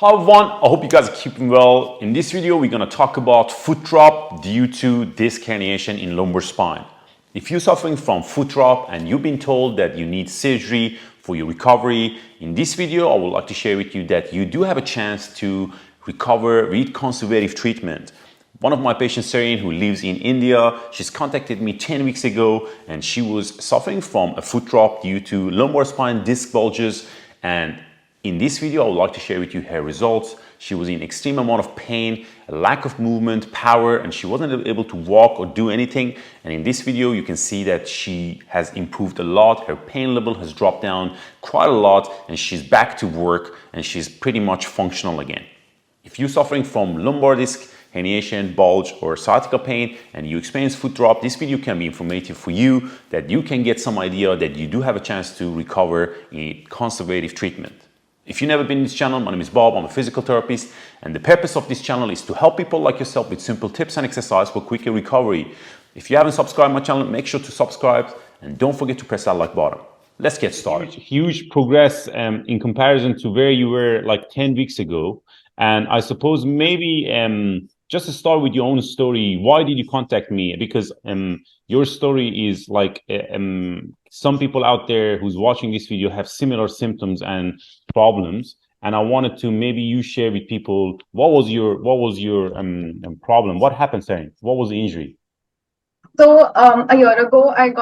Hi everyone, I hope you guys are keeping well. In this video, we're going to talk about foot drop due to disc herniation in lumbar spine. If you're suffering from foot drop and you've been told that you need surgery for your recovery, in this video, I would like to share with you that you do have a chance to recover with conservative treatment. One of my patients, Sareen, who lives in India, she's contacted me 10 weeks ago and she was suffering from a foot drop due to lumbar spine disc bulges, and in this video, I would like to share with you her results. She was in extreme amount of pain, a lack of movement, power, and she wasn't able to walk or do anything. And in this video, you can see that she has improved a lot. Her pain level has dropped down quite a lot, and she's back to work, and she's pretty much functional again. If you're suffering from lumbar disc herniation, bulge, or sciatica pain, and you experience foot drop, this video can be informative for you, that you can get some idea that you do have a chance to recover in conservative treatment. If you've never been in this channel, my name is Bob, I'm a physical therapist, and the purpose of this channel is to help people like yourself with simple tips and exercise for quicker recovery. If you haven't subscribed to my channel, make sure to subscribe, and don't forget to press that like button. Let's get started. Huge progress in comparison to where you were like 10 weeks ago. And I suppose maybe just to start with your own story, why did you contact me? Because your story is like some people out there who's watching this video have similar symptoms and problems, and I wanted to maybe you share with people what was your problem, what happened, Sareen? What was the injury? So a year ago, I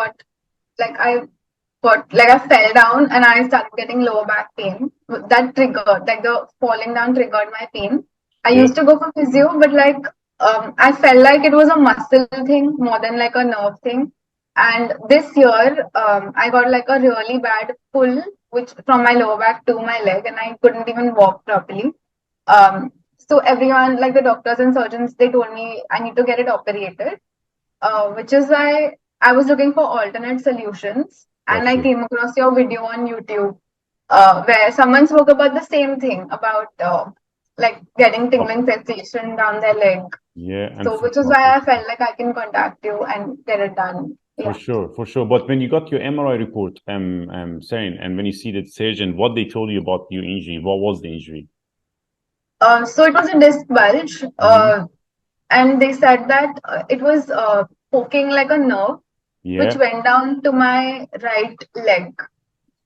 fell down and I started getting lower back pain. That triggered, like the falling down triggered my pain. I used to go for physio, but I felt like it was a muscle thing more than like a nerve thing. And this year, I got like a really bad pull, which from my lower back to my leg, and I couldn't even walk properly. So everyone, like the doctors and surgeons, they told me I need to get it operated, which is why I was looking for alternate solutions. And I came across your video on YouTube, where someone spoke about the same thing, about like getting tingling sensation down their leg. Yeah. So which is why I felt like I can contact you and get it done. Yeah. For sure. But when you got your MRI report, Sareen, and when you see the surgeon, what they told you about your injury, what was the injury? So it was a disc bulge, and they said that it was poking like a nerve, which went down to my right leg,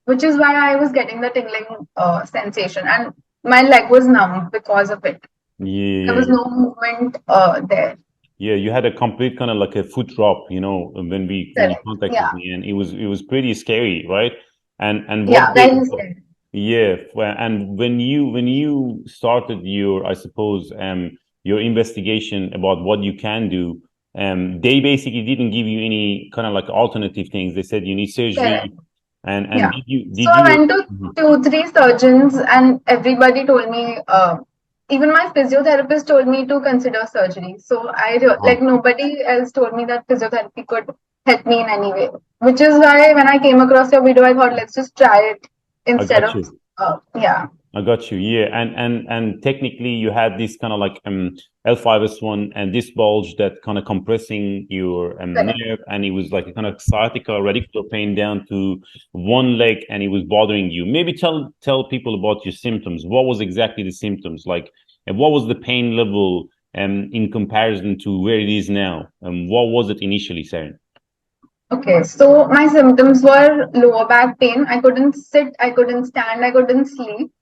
which is why I was getting the tingling sensation, and my leg was numb because of it. There was no movement there. Yeah, you had a complete kind of like a foot drop, you know, when you contacted me, and it was pretty scary, right? And what very scary. Yeah, and when you started your, I suppose, your investigation about what you can do, they basically didn't give you any kind of like alternative things. They said you need surgery. And so I went to 2-3 surgeons, and everybody told me, even my physiotherapist told me to consider surgery. So like nobody else told me that physiotherapy could help me in any way. Which is why when I came across your video, I thought let's just try it instead of I got you. Yeah, and technically you had this kind of like L5S1 and this bulge that kind of compressing your nerve, and it was like a kind of sciatica radicular pain down to one leg, and it was bothering you. Maybe tell people about your symptoms. What was exactly the symptoms like, and what was the pain level in comparison to where it is now? And what was it initially, Sareen? Okay, so my symptoms were lower back pain. I couldn't sit, I couldn't stand, I couldn't sleep.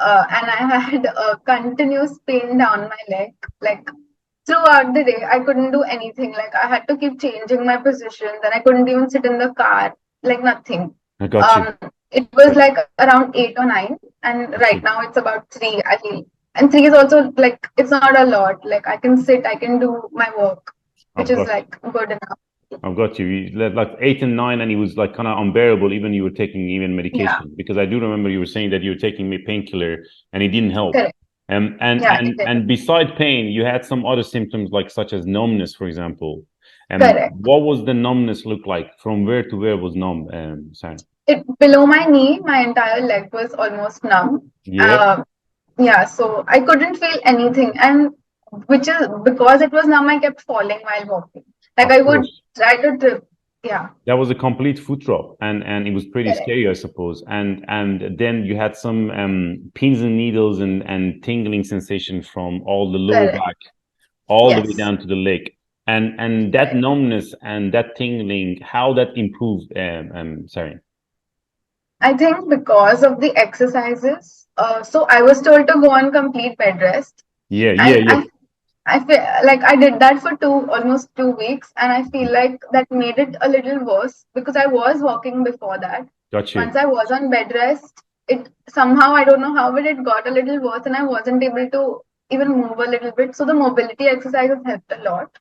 And I had a continuous pain down my leg, like throughout the day. I couldn't do anything. Like I had to keep changing my positions, and I couldn't even sit in the car, like nothing. I got you. It was like around 8 or 9, and right now it's about 3, I feel. And 3 is also like, it's not a lot. Like I can sit, I can do my work, which is like good enough. I've got you. Like 8 and 9, and it was like kind of unbearable. Even you were taking even medication, because I do remember you were saying that you were taking painkiller and it didn't help. Correct. And beside pain, you had some other symptoms like such as numbness, for example. Correct. What was the numbness look like? From where to where was numb? Sareen? It below my knee, my entire leg was almost numb. So I couldn't feel anything, and which is because it was numb, I kept falling while walking. Like I would try to trip, Yeah. That was a complete foot drop, and it was pretty Correct. scary, I suppose. And then you had some pins and needles and tingling sensation from all the lower Correct. back, all the way Yes. down to the leg, and that Correct. numbness and that tingling, how that improved, sorry. I think because of the exercises. So I was told to go on complete bed rest, Yeah, yeah, and yeah. I feel like I did that for almost 2 weeks, and I feel like that made it a little worse because I was walking before that. Got Once you. I was on bed rest, it somehow, I don't know how, but it got a little worse, and I wasn't able to even move a little bit. So the mobility exercises helped a lot.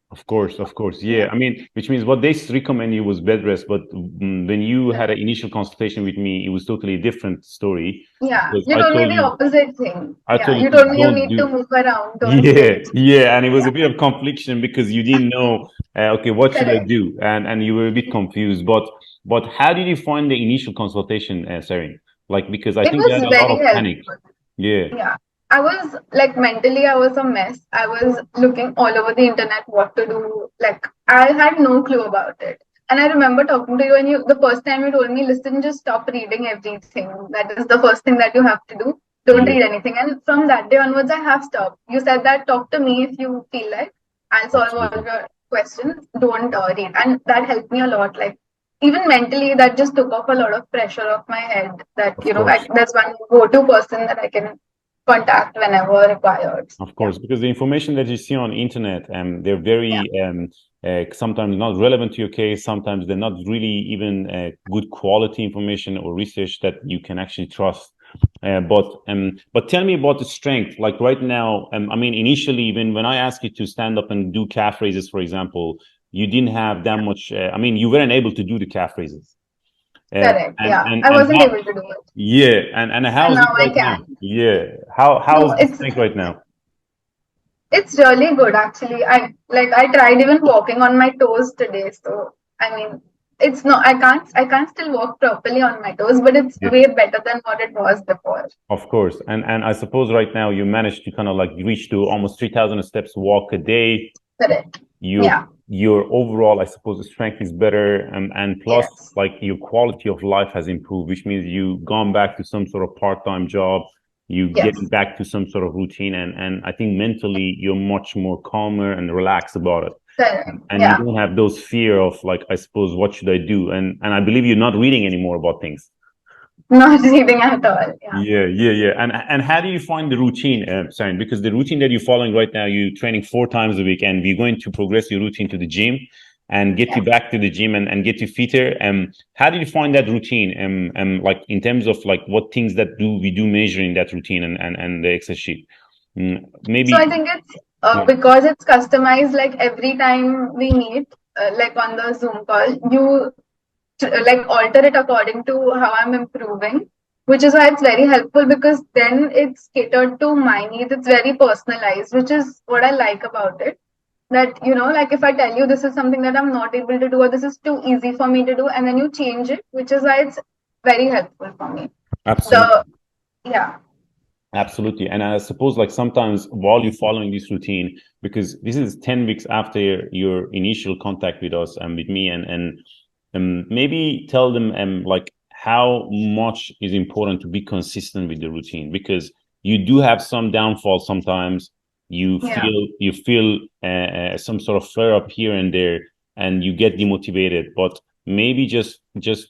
Of course, yeah. Yeah, I mean, which means what they recommend you was bed rest, but when you had an correct. initial consultation with me, it was totally a different story Yeah, because you told me the opposite thing. I Yeah, told you you to told me you don't need to do. move around, don't Yeah, sit. yeah, and it was a Yeah, bit of confliction because you didn't know, okay, what should I correct. do, and you were a bit confused. But how did you find the initial consultation, Sareen? Like because I It think you was had a lot very of panic. helpful. Yeah, Yeah. I was like mentally, I was a mess. I was looking all over the internet what to do. Like, I had no clue about it. And I remember talking to you, and the first time you told me, listen, just stop reading everything. That is the first thing that you have to do. Don't yeah, read anything. And from that day onwards, I have stopped. You said that talk to me if you feel like I'll solve all absolutely, your questions. Don't read. And that helped me a lot. Like, even mentally, that just took off a lot of pressure off my head. That, of course. there's one go-to person that I can contact whenever required. Of Yeah, course, because the information that you see on internet, they're yeah, very sometimes not relevant to your case. Sometimes they're not really even good quality information or research that you can actually trust. But tell me about the strength. Like right now, I mean, initially, when I asked you to stand up and do calf raises, for example, you didn't have that yeah. much. I mean, you weren't able to do the calf raises. Correct. And Yeah, and I and wasn't how? able to do it, Yeah, and and how's it now I right now? can. Yeah, No, how's the strength right now? it's really good actually. I tried even walking on my toes today. So I mean, it's not. I can't still walk properly on my toes, but it's Yeah. way better than what it was before. Of course, and I suppose right now you managed to kind of like reach to almost 3,000 steps walk a day. Correct. Your Yeah. your overall, I suppose, the strength is better, and plus, Yes. like your quality of life has improved, which means you gone back to some sort of part-time job, you getting Yes. back to some sort of routine, and I think mentally you're much more calmer and relaxed about it, Correct. and you Yeah. don't have those fear of like, I suppose, what should I do, and I believe you're not reading anymore about things. Not reading at all. Yeah. Yeah, yeah, yeah. And how do you find the routine, Simon? Because the routine that you're following right now, you're training 4 times a week, and we're going to progress your routine to the gym and get you Yeah. back to the gym and get you fitter. How did you find that routine? Like in terms of like what things that we do measure in that routine and the Excel sheet. So I Maybe. think it's Yeah. because it's customized. Like every time we meet, like on the Zoom call, you like alter it according to how I'm improving, which is why it's very helpful because then it's catered to my needs. It's very personalized, which is what I like about it. That, like if I tell you this is something that I'm not able to do, or this is too easy for me to do, and then you change it, which is why it's very helpful for me. Absolutely. The Yeah, Absolutely. And I suppose like sometimes while you're following this routine, because this is 10 weeks after your initial contact with us and with me, and maybe tell them like how much is important to be consistent with the routine, because you do have some downfall sometimes. You yeah, feel some sort of flare up here and there, and you get demotivated. But maybe just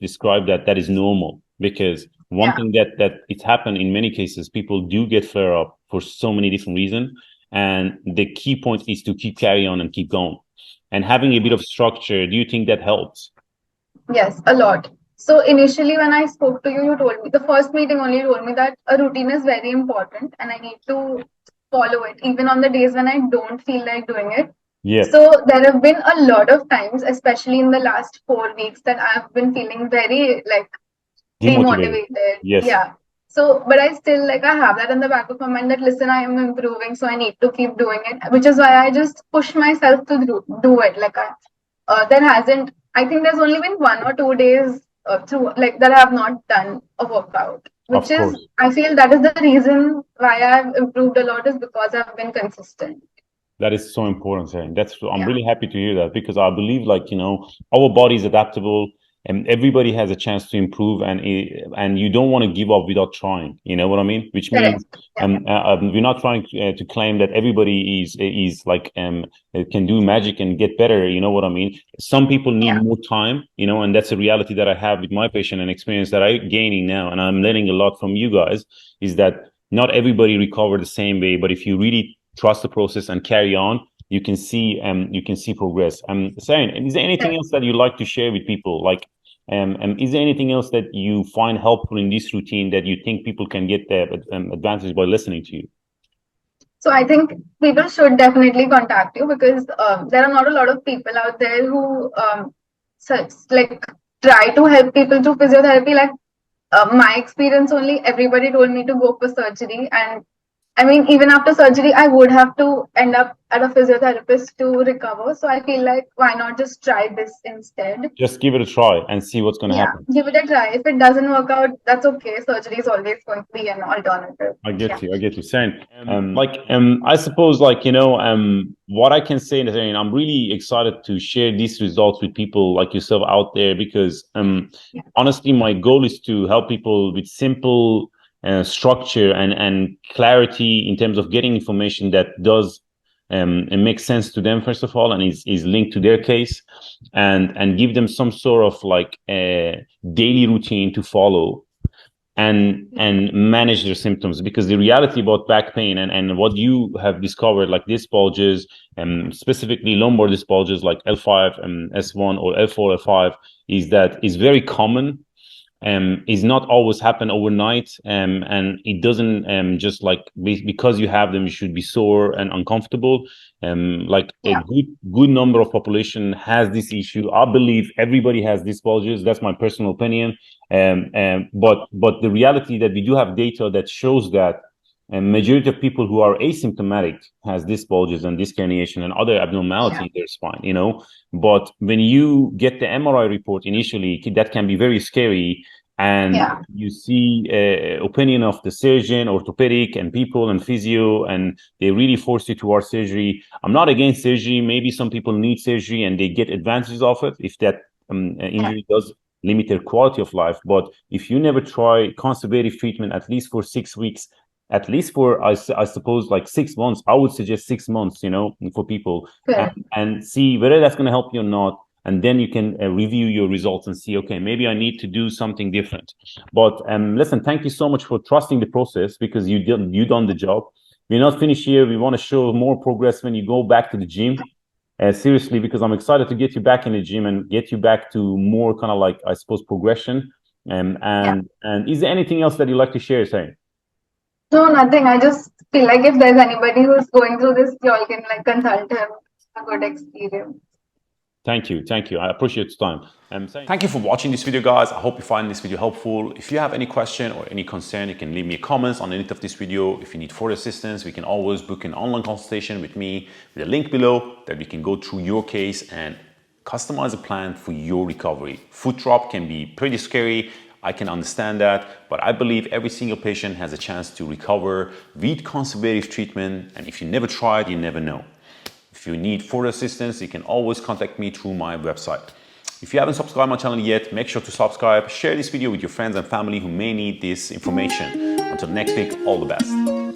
describe that is normal, because one yeah, thing that it's happened in many cases, people do get flare up for so many different reasons, and the key point is to keep carry on and keep going, and having a bit of structure. Do you think that helps? yes, a lot. So initially, when I spoke to you, you told me the first meeting only told me that a routine is very important and I need to follow it, even on the days when I don't feel like doing it. Yeah, So there have been a lot of times, especially in the last 4 weeks, that I've been feeling very like demotivated. demotivated. Yes, Yeah. So, but I still like I have that in the back of my mind that listen, I am improving, so I need to keep doing it, which is why I just push myself to do it. Like there hasn't. I think there's only been 1 or 2 days through like that I have not done a workout, which of is course. I feel that is the reason why I've improved a lot is because I've been consistent. That is so important, Sareen. I'm Yeah, really happy to hear that, because I believe, like, our body is adaptable and everybody has a chance to improve, and you don't want to give up without trying. You know what I mean? Which means correct. Yeah, we're not trying to claim that everybody is like can do magic and get better. You know what I mean? Some people need yeah, more time, and that's a reality that I have with my patient and experience that I'm gaining now, and I'm learning a lot from you guys. Is that not everybody recover the same way, but if you really trust the process and carry on, you can see progress. Sarah, is there anything correct. else that you'd like to share with people? Like, is there anything else that you find helpful in this routine that you think people can get the advantage by listening to you? So I think people should definitely contact you because there are not a lot of people out there who such like try to help people through physiotherapy. Like my experience only, everybody told me to go for surgery, and I mean, even after surgery, I would have to end up at a physiotherapist to recover. So I feel like why not just try this instead? Just give it a try and see what's going to Yeah, happen. give it a try. If it doesn't work out, that's okay. Surgery is always going to be an alternative. I get Yeah. you. I get you. Saying, I suppose, like, what I can say is, I'm really excited to share these results with people like yourself out there, because, Yeah. honestly, my goal is to help people with simple structure and clarity in terms of getting information that does and makes sense to them, first of all, and is linked to their case, and give them some sort of like a daily routine to follow and manage their symptoms, because the reality about back pain and what you have discovered, like disc bulges, specifically lumbar disc bulges like L5 and S1 or L4 L5, is that is very common, is not always happen overnight, and it doesn't just like because you have them you should be sore and uncomfortable. Like a Yeah. good number of population has this issue. I believe everybody has these bulges. That's my personal opinion. But the reality that we do have data that shows that a majority of people who are asymptomatic has disc bulges and disc herniation and other abnormality Yeah. in their spine. But when you get the MRI report initially, that can be very scary. And Yeah. you see opinion of the surgeon, orthopedic, and people and physio, and they really force you towards surgery. I'm not against surgery. Maybe some people need surgery and they get advantages of it if that Yeah. injury does limit their quality of life. But if you never try conservative treatment, at least for 6 weeks, at least for I suppose like 6 months, I would suggest 6 months, for people, Correct. and see whether that's going to help you or not. And then you can review your results and see, okay, maybe I need to do something different. But listen, thank you so much for trusting the process, because you done the job. We're not finished here. We want to show more progress when you go back to the gym. Seriously, because I'm excited to get you back in the gym and get you back to more kind of like, I suppose, progression. Yeah. And is there anything else that you'd like to share, Say? No, nothing. I just feel like if there's anybody who's going through this, y'all can like consult him. A good experience. Thank you. Thank you. I appreciate your time. Thank you for watching this video, guys. I hope you find this video helpful. If you have any question or any concern, you can leave me a comment underneath of this video. If you need further assistance, we can always book an online consultation with me with a link below that we can go through your case and customize a plan for your recovery. Foot drop can be pretty scary. I can understand that, but I believe every single patient has a chance to recover with conservative treatment. And if you never tried, you never know. If you need further assistance, you can always contact me through my website. If you haven't subscribed my channel yet, make sure to subscribe, share this video with your friends and family who may need this information. Until next week, all the best.